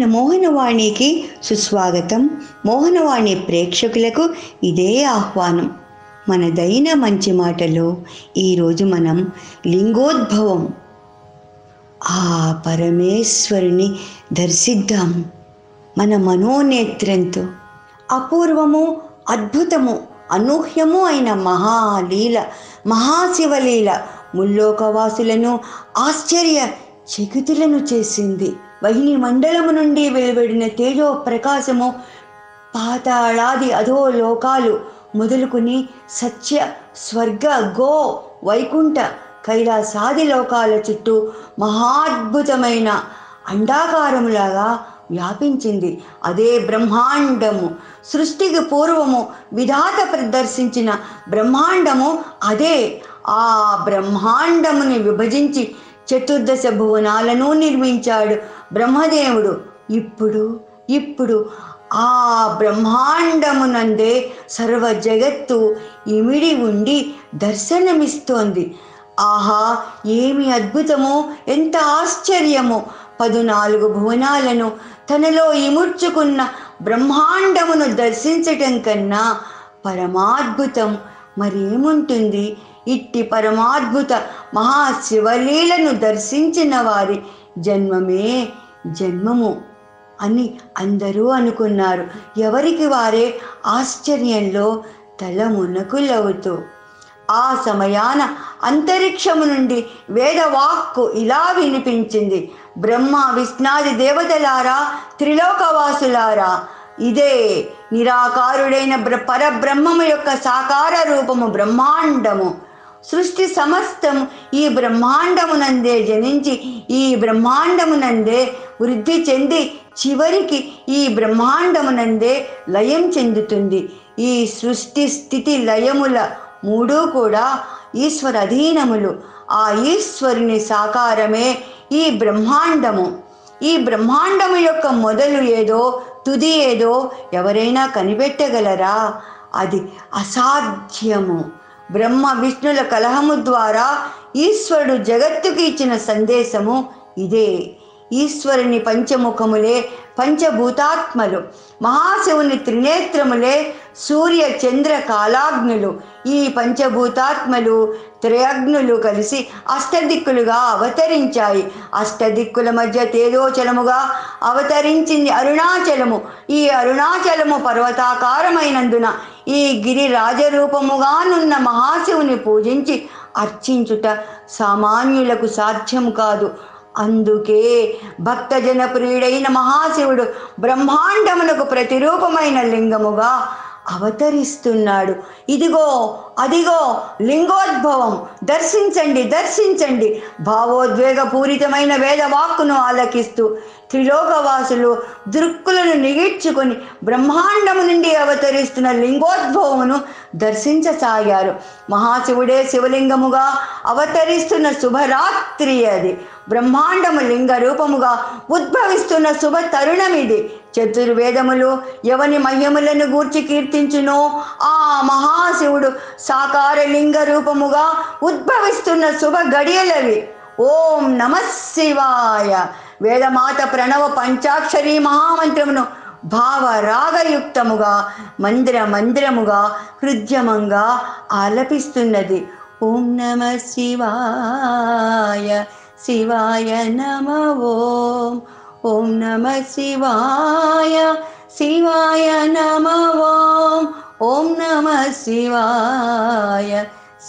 మన మోహనవాణికి సుస్వాగతం. మోహనవాణి ప్రేక్షకులకు ఇదే ఆహ్వానం. మన దైన మంచి మాటలో ఈరోజు మనం లింగోద్భవం, ఆ పరమేశ్వరుని దర్శిద్దాం మన మనోనేత్రంతో. అపూర్వము, అద్భుతము, అనూహ్యము అయిన మహాలీల, మహాశివలీల ముల్లోకవాసులను ఆశ్చర్య చకితులను చేసింది. వహిని మండలము నుండి వెలువడిన తేజో ప్రకాశము పాతాళాది అధోలోకాలు మొదలుకుని సత్య, స్వర్గ, గో, వైకుంఠ, కైలాసాది లోకాల చుట్టూ మహాద్భుతమైన అండాకారములాగా వ్యాపించింది. అదే బ్రహ్మాండము. సృష్టికి పూర్వము విధాత ప్రదర్శించిన బ్రహ్మాండము అదే. ఆ బ్రహ్మాండముని విభజించి చతుర్దశ భువనాలను నిర్మించాడు బ్రహ్మదేవుడు. ఇప్పుడు ఆ బ్రహ్మాండమునందే సర్వ జగత్తు ఇమిడి ఉండి దర్శనమిస్తోంది. ఆహా, ఏమి అద్భుతమో, ఎంత ఆశ్చర్యమో! 14 భువనాలను తనలో ఇముడ్చుకున్న బ్రహ్మాండమును దర్శించటం కన్నా పరమాద్భుతం మరేముంటుంది? ఇట్టి పరమాద్భుత మహాశివలీలను దర్శించిన వారి జన్మమే జన్మము అని అందరూ అనుకున్నారు. ఎవరికి వారే ఆశ్చర్యంలో తలమునకులవుతూ. ఆ సమయాన అంతరిక్షము నుండి వేదవాక్కు ఇలా వినిపించింది: బ్రహ్మ, విష్ణాది దేవతలారా, త్రిలోకవాసులారా, ఇదే నిరాకారుడైన పరబ్రహ్మము యొక్క సాకార రూపము బ్రహ్మాండము. సృష్టి సమస్తము ఈ బ్రహ్మాండమునందే జనించి, ఈ బ్రహ్మాండమునందే వృద్ధి చెంది, చివరికి ఈ బ్రహ్మాండమునందే లయం చెందుతుంది. ఈ సృష్టి, స్థితి, లయముల మూడు కూడా ఈశ్వర అధీనములు. ఆ ఈశ్వరుని సాకారమే ఈ బ్రహ్మాండము. ఈ బ్రహ్మాండము యొక్క మొదలు ఏదో, తుది ఏదో ఎవరైనా కనిపెట్టగలరా? అది అసాధ్యము. బ్రహ్మ విష్ణుల కలహము ద్వారా ఈశ్వరుడు జగత్తుకి ఇచ్చిన సందేశము ఇదే. ఈశ్వరుని పంచముఖములే పంచభూతాత్మలు, మహాశివుని త్రినేత్రములే సూర్య చంద్ర కాలాగ్నులు. ఈ పంచభూతాత్మలు, త్రయగ్నులు కలిసి అష్టదిక్కులుగా అవతరించాయి. అష్టదిక్కుల మధ్య తేజోచలముగా అవతరించింది అరుణాచలము. ఈ అరుణాచలము పర్వతాకారమైనందున ఈ గిరి రాజరూపముగానున్న మహాశివుని పూజించి అర్చించుట సామాన్యులకు సాధ్యము కాదు. అందుకే భక్తజన ప్రియుడైన మహాశివుడు బ్రహ్మాండమునకు ప్రతిరూపమైన లింగముగా అవతరిస్తున్నాడు. ఇదిగో, అదిగో లింగోద్భవం. దర్శించండి, దర్శించండి. భావోద్వేగపూరితమైన వేదవాక్కును ఆలకిస్తూ త్రిలోకవాసులు దృక్కులను నిగిడ్చుకొని బ్రహ్మాండము నుండి అవతరిస్తున్న లింగోద్భవమును దర్శించసాగారు. మహాశివుడే శివలింగముగా అవతరిస్తున్న శుభరాత్రి అది. బ్రహ్మాండము లింగ రూపముగా ఉద్భవిస్తున్న శుభ తరుణమిది. చతుర్వేదములు ఎవని మహ్యములను గూర్చి కీర్తించునో ఆ మహాశివుడు సాకార లింగ రూపముగా ఉద్భవిస్తున్న శుభ గడియలవి. ఓం నమః శివాయ. వేదమాత ప్రణవ పంచాక్షరీ మహామంత్రమును భావరాగయుక్తముగా మందిరముగా హృద్యమంగా ఆలపిస్తున్నది. ఓం నమః శివాయ, శివాయ నమః. ఓం ఓం నమః శివాయ, శివాయ నమః. ఓం ఓం నమః శివాయ,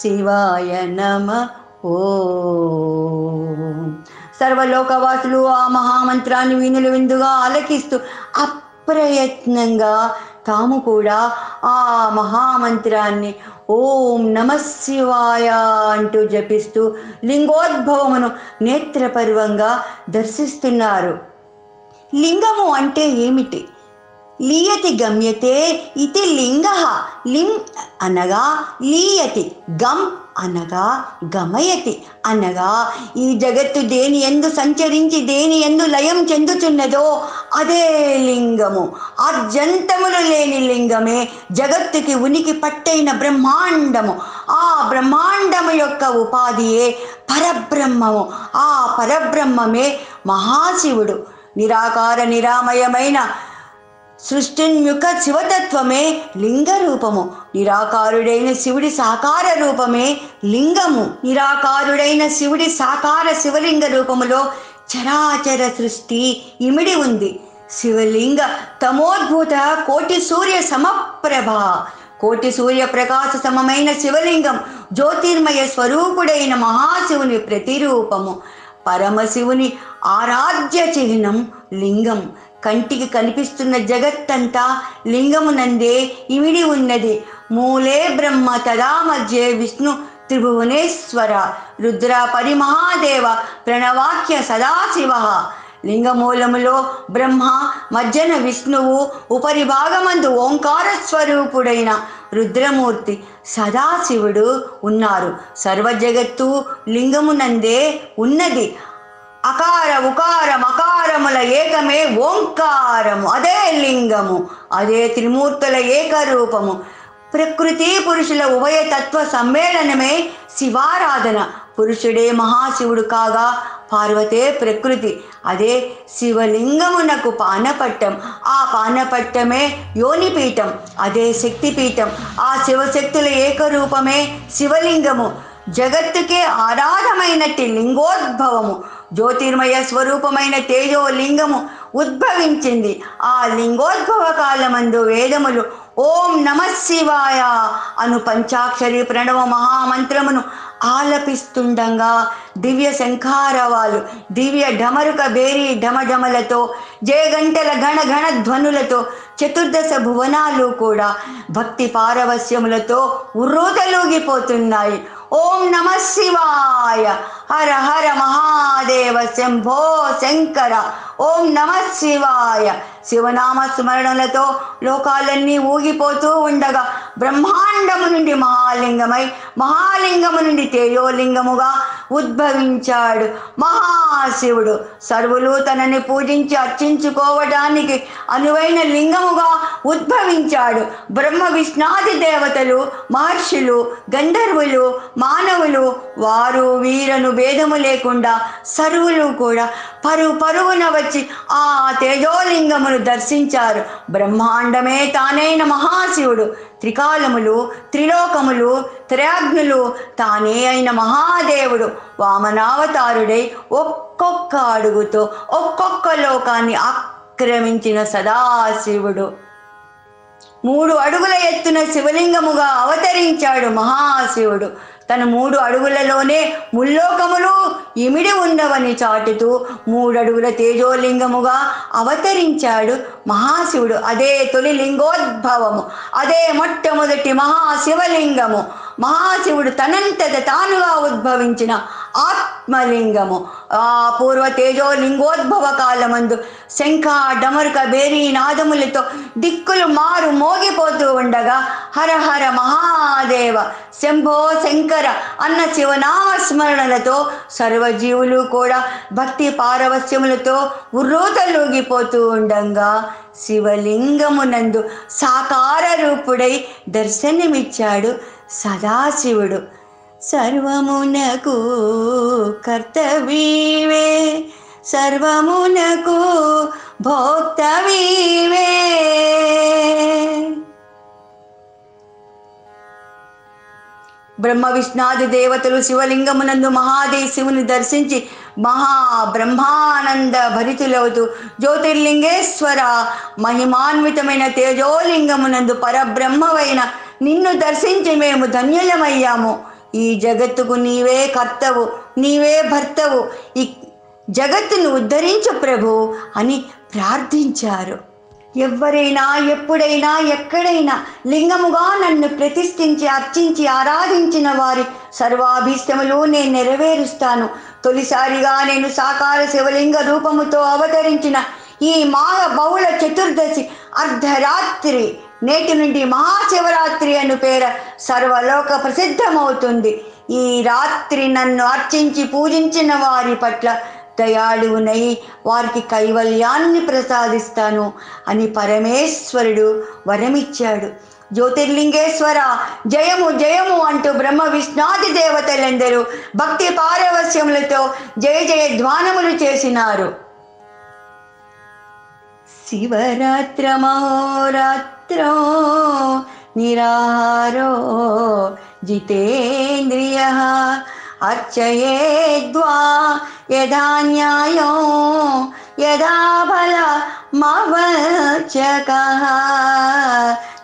శివాయ నమః. ఓం. సర్వలోకవాసులు ఆ మహామంత్రాన్ని వీణులు విందుగా ఆలకిస్తూ అప్రయత్నంగా తాము కూడా ఆ మహామంత్రాన్ని ఓం నమః శివాయ అంటూ జపిస్తూ లింగోద్భవమును నేత్రపర్వంగా దర్శిస్తున్నారు. లింగము అంటే ఏమిటి? లీయతి గమ్యతే ఇది లింగః. లిం అనగా లీయతి, గం అనగా గమయతి అనగా ఈ జగత్తు దేని యందు సంచరించి దేని యందు లయం చెందుతున్నదో అదే లింగము. ఆద్యంతములు లేని లింగమే జగత్తుకి ఉనికి పట్టైన బ్రహ్మాండము. ఆ బ్రహ్మాండము యొక్క ఉపాధియే పరబ్రహ్మము. ఆ పరబ్రహ్మమే మహాశివుడు. నిరాకార నిరామయమైన సృష్టిన్ముఖ శివతత్వమే లింగ రూపము. నిరాకారుడైన శివుడి సాకార రూపమే లింగము. నిరాకారుడైన శివుడి సాకార శివలింగ రూపములో చరాచర సృష్టి ఇమిడి ఉంది. శివలింగ తమోద్భూత కోటి సూర్య సమప్రభ. కోటి సూర్య ప్రకాశ సమమైన శివలింగం జ్యోతిర్మయ స్వరూపుడైన మహాశివుని ప్రతిరూపము. పరమశివుని ఆరాధ్య చిహ్నం లింగం. కంటికి కనిపిస్తున్న జగత్తంతా లింగమునందే ఇమిడి ఉన్నది. మూలే బ్రహ్మ తదా మధ్యే విష్ణు త్రిభువనేశ్వర రుద్ర పరిమహాదేవ ప్రణవాక్య సదాశివ. లింగమూలములో బ్రహ్మ, మధ్యన విష్ణువు, ఉపరి భాగమందు ఓంకార స్వరూపుడైన రుద్రమూర్తి సదాశివుడు ఉన్నారు. సర్వ జగత్తు లింగమునందే ఉన్నది. అకార ఉకార మకారముల ఏకమే ఓంకారము. అదే లింగము. అదే త్రిమూర్తుల ఏకరూపము. ప్రకృతి పురుషుల ఉభయతత్వ సమ్మేళనమే శివారాధన. పురుషుడే మహాశివుడు కాగా పార్వతే ప్రకృతి. అదే శివలింగమునకు పానపట్టం. ఆ పానపట్టమే యోనిపీఠం. అదే శక్తిపీఠం. ఆ శివశక్తుల ఏకరూపమే శివలింగము. జగత్తుకే ఆరాధమైనట్టి లింగోద్భవము. జ్యోతిర్మయ స్వరూపమైన తేజోలింగము ఉద్భవించింది. ఆ లింగోద్భవ కాలమందు వేదములు ఓం నమ శివాయ అను పంచాక్షరి ప్రణవ మహామంత్రమును ఆలపిస్తుండగా దివ్య శంఖారవాలు, దివ్య ఢమరుక బేరీ ఢమఢమలతో, జయగంటల గణ గణ ధ్వనులతో చతుర్దశ భువనాలు కూడా భక్తి పారవస్యములతో ఉర్రూతలూగిపోతున్నాయి. ఓం నమ శివాయ, హర హర మహాదేవ, శంభో శంకర. ఓం నమ శివాయ. శివనామ స్మరణలతో లోకాలన్నీ ఊగిపోతూ ఉండగా బ్రహ్మాండము నుండి మహాలింగమై, మహాలింగము నుండి తేజోలింగముగా ఉద్భవించాడు మహాశివుడు. సర్వులు తనని పూజించి అర్చించుకోవడానికి అనువైన లింగముగా ఉద్భవించాడు. బ్రహ్మ విష్ణాది దేవతలు, మహర్షులు, గంధర్వులు, మానవులు, వారు వీరను భేదము లేకుండా సర్వులు కూడా పరుగున వచ్చి ఆ తేజోలింగమును దర్శించారు. బ్రహ్మాండమే తానైన మహాశివుడు. త్రికాలములు, త్రిలోకములు, త్రయాగ్నులు తానే అయిన మహాదేవుడు వామనావతారుడై ఒక్కొక్క అడుగుతో ఒక్కొక్క లోకాన్ని ఆక్రమించిన సదాశివుడు 3 అడుగుల ఎత్తున శివలింగముగా అవతరించాడు మహాశివుడు. తన 3 అడుగులలోనే ముల్లోకములు ఇమిడి ఉన్నవని చాటుతూ 3 అడుగుల తేజోలింగముగా అవతరించాడు మహాశివుడు. అదే తొలి లింగోద్భవము. అదే మొట్టమొదటి మహాశివలింగము. మహాశివుడు తనంతట తానుగా ఉద్భవించిన ఆత్మలింగము. ఆ పూర్వ తేజోలింగోద్భవ కాలమందు శంఖ డమరుక బేరీ నాదములతో దిక్కులు మారు మోగిపోతూ ఉండగా హర హర మహాదేవ, శంభో శంకర అన్న శివనామ స్మరణలతో సర్వజీవులు కూడా భక్తి పారవస్యములతో ఉర్రూతలూగిపోతూ ఉండగా శివలింగమునందు సాకార రూపుడై దర్శనమిచ్చాడు సదాశివుడు. సర్వమునకు కర్తవీవే, సర్వమునకు భోక్తవీవే. బ్రహ్మ విష్ణాది దేవతలు శివలింగమునందు మహాదేశివుని దర్శించి మహాబ్రహ్మానంద భరితులవుతూ జ్యోతిర్లింగేశ్వర, మహిమాన్వితమైన తేజోలింగమునందు పరబ్రహ్మవైన నిన్ను దర్శించి మేము ధన్యులమయ్యాము. ఈ జగత్తుకు నీవే కర్తవు, నీవే భర్తవు, ఈ జగత్తును ఉద్ధరించు ప్రభు అని ప్రార్థించారు. ఎవరైనా ఎప్పుడైనా ఎక్కడైనా లింగముగా నన్ను ప్రతిష్ఠించి అర్చించి ఆరాధించిన వారి సర్వాభీష్టములు నేను నెరవేరుస్తాను. తొలిసారిగా నేను సాకార శివలింగ రూపముతో అవతరించిన ఈ మాఘ బహుళ చతుర్దశి అర్ధరాత్రి నేటి నుండి మహాశివరాత్రి అను పేర సర్వలోక ప్రసిద్ధమవుతుంది. ఈ రాత్రి నన్ను అర్చించి పూజించిన వారి పట్ల దయాళువునై వారికి కైవల్యాన్ని ప్రసాదిస్తాను అని పరమేశ్వరుడు వరమిచ్చాడు. జ్యోతిర్లింగేశ్వర జయము జయము అంటూ బ్రహ్మ విష్ణాది దేవతలందరూ భక్తి పారవస్యములతో జయ జయ ధ్వానములు చేసినారు. శివరాత్రమహోరాత్రో నిరాహారో జితేంద్రియః అర్చయేద్వా యథా న్యాయో యథా ఫలమవచకః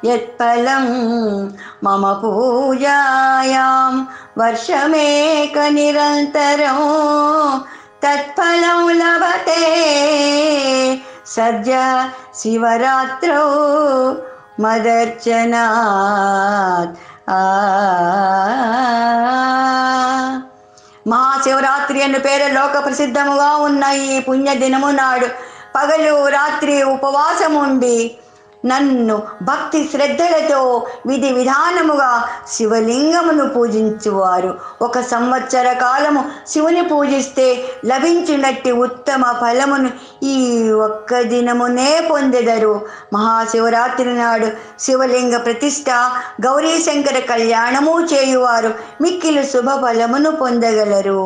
యత్ఫలం మమ పూజాయాం వర్షమేక నిరంతరం తత్ఫలం లభతే సద్య శివరాత్రౌ మదర్చనాత్. మహాశివరాత్రి అను పేరు లోక ప్రసిద్ధముగా ఉన్న ఈ పుణ్య దినము నాడు పగలు రాత్రి ఉపవాసముండి నన్ను భక్తి శ్రద్ధలతో విధి విధానముగా శివలింగమును పూజించువారు 1 సంవత్సర కాలము శివుని పూజిస్తే లభించినట్టి ఉత్తమ ఫలమును ఈ ఒక్క దినమునే పొందెదరు. మహాశివరాత్రి నాడు శివలింగ ప్రతిష్ఠ, గౌరీశంకర కళ్యాణము చేయువారు మిక్కిలి శుభ ఫలమును పొందగలరు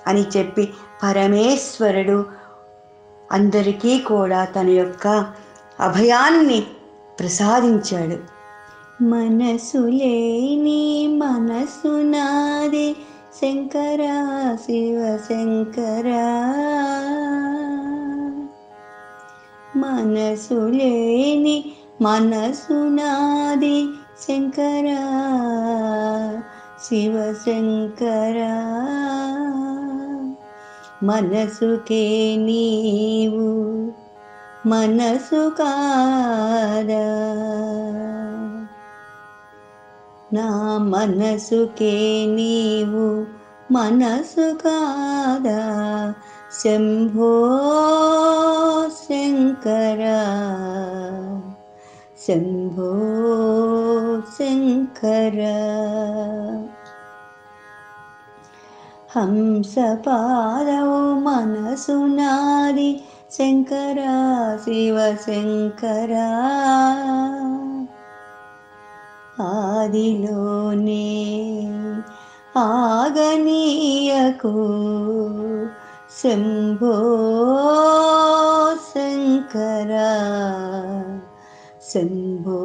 అని చెప్పి పరమేశ్వరుడు అందరికీ కూడా తన యొక్క అభయాన్ని ప్రసాదించాడు. మనసు లేని మనసు నాది శంకర శివ శంకర, మనసు లేని మనసు నాది శంకర శివ శంకర, మనసుకే నీవు మనసు కాదా, నా మనసుకే నీవు మనసు కాదా శంభో శంకర శంభో శంకర. హంసపాదవు మనసు నాది శంకర శివ శంకర, ఆదిలోనే ఆగనీయకు శంభో శంకర శంభో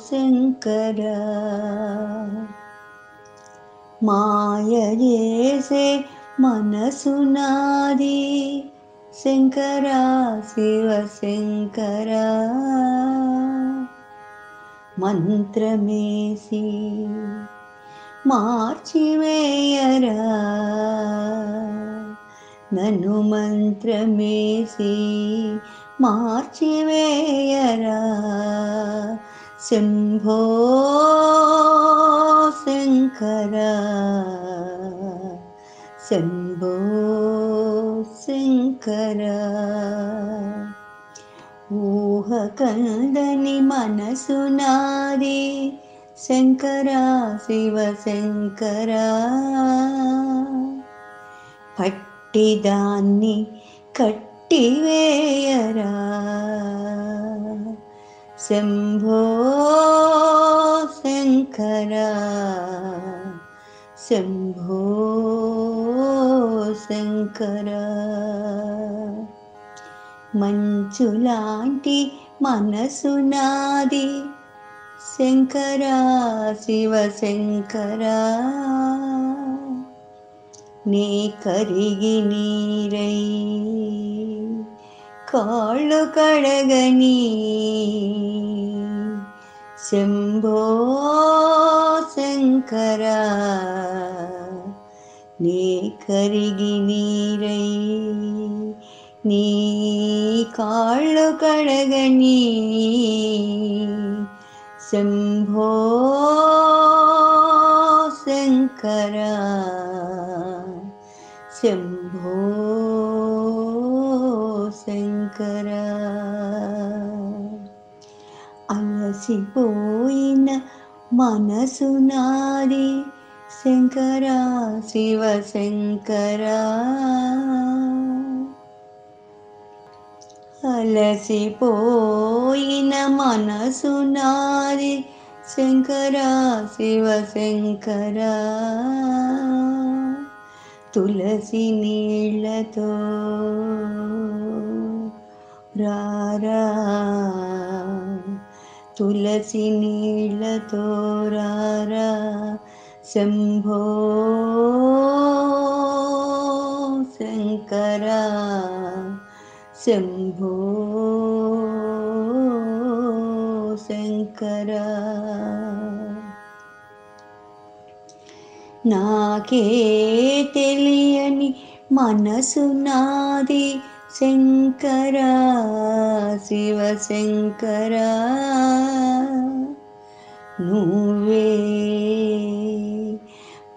శంకర. మాయ చేసే మనసు నాది శంకర శివ శంకర, మంత్రమేసి మార్చివేయరా నన్ను, మంత్రమేసి మార్చివేయరా శంభో శంకర శంభో శంకర. ఊహ కందని మనసు నాది శంకర శివ శంకర, పట్టిదాన్ని కట్టివేయరా శంభో శంకర శంభో శంకర. మంచులాంటి మనసు నాది శంకర శివ శంకర, నీ కరిగి నీరై కాళ్ళు కడగని శంభో శంకర, నీ కరిగి నీరై నీ కాళ్ళు కడగని శంభో శంకర శంభో శంకర. అలసిపోయిన మనసు నాది శంకర శివ శంకర, అలసిపోయిన మనసు నాది శంకర శివ శంకర, తులసి నీళ్ళతో రారా తులసి నీళ్ళతో రారా శంభో శంకరా శంభో శంకరా నాకే తెలియని మనసు నాది శంకరా శివ శంకరా నువ్వే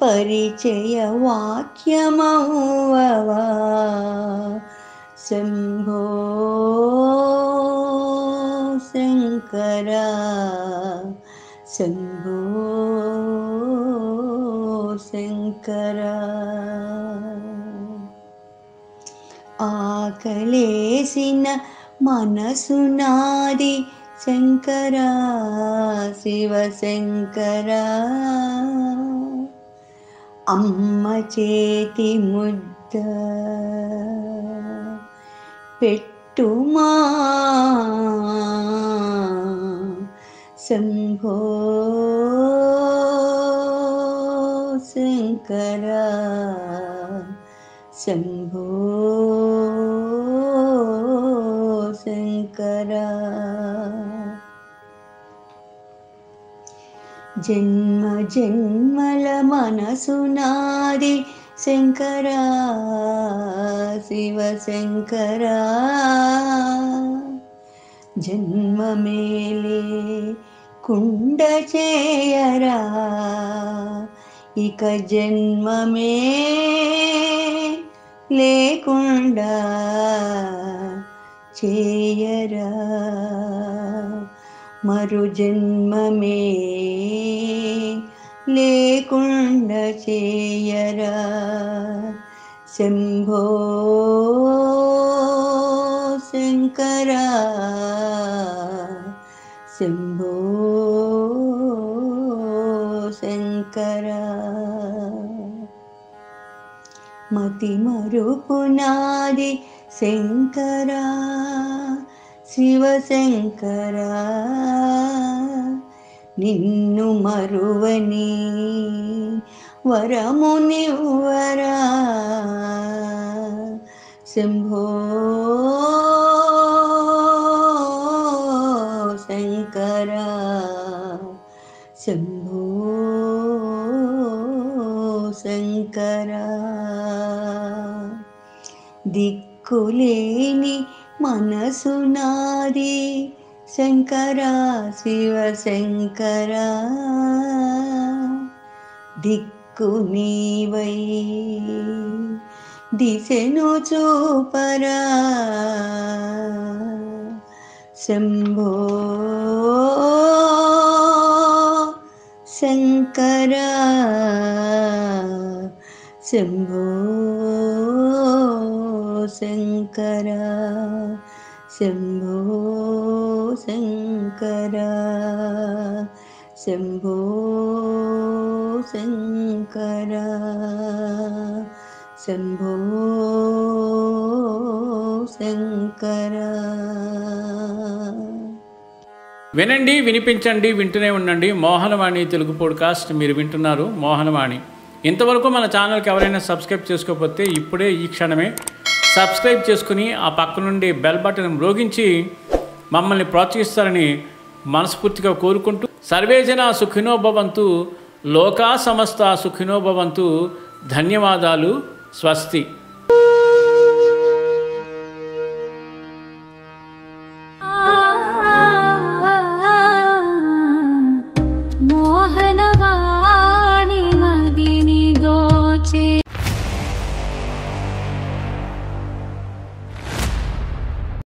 పరిచయ వాక్యమవ్వవా శంభో శంకరా శంభో శంకరా ఆకలేసిన మనసు నాది శంకరా శివ శంకరా అమ్మ చేతి ముద్ద పెట్టుమా శంభో శంకరా శంభో శంకరా జన్మ జన్మల మనసు నాది శంకరా శివ శంకరా జన్మ మేలే కుండ చేయరా ఇక జన్మమే లేకుండా చేయరా మరు జన్మమే లేకుండా చేయరా శంభో శంకరా శంభో శంకరా మతి మరుపు నాది శంకరా శివ శంకరా నిన్ను మరువని వరమునివ్వరా శంభో శంకరా శంభో శంకరా దిక్కులేని మనసు నాది శంకరా శివ శంకరా దిక్కు నీవై దిశను చూపరా శంభో శంకరా శంభో శంకరా శంభో శంకరా శంభో శంకరా శంభో శంకరా. వినండి, వినిపించండి, వింటూనే ఉండండి. మోహనవాణి తెలుగు పాడ్కాస్ట్ మీరు వింటున్నారు. మోహనవాణి. ఇంతవరకు మన ఛానల్కి ఎవరైనా సబ్స్క్రైబ్ చేసుకోకపోతే ఇప్పుడే ఈ క్షణమే సబ్స్క్రైబ్ చేసుకుని ఆ పక్క నుండి బెల్ బటన్ మ్రోగించి మమ్మల్ని ప్రోత్సహిస్తారని మనస్ఫూర్తిగా కోరుకుంటూ, సర్వేజన సుఖినో భవంతు, లోకా సమస్త సుఖినో భవంతు. ధన్యవాదాలు. స్వస్తి.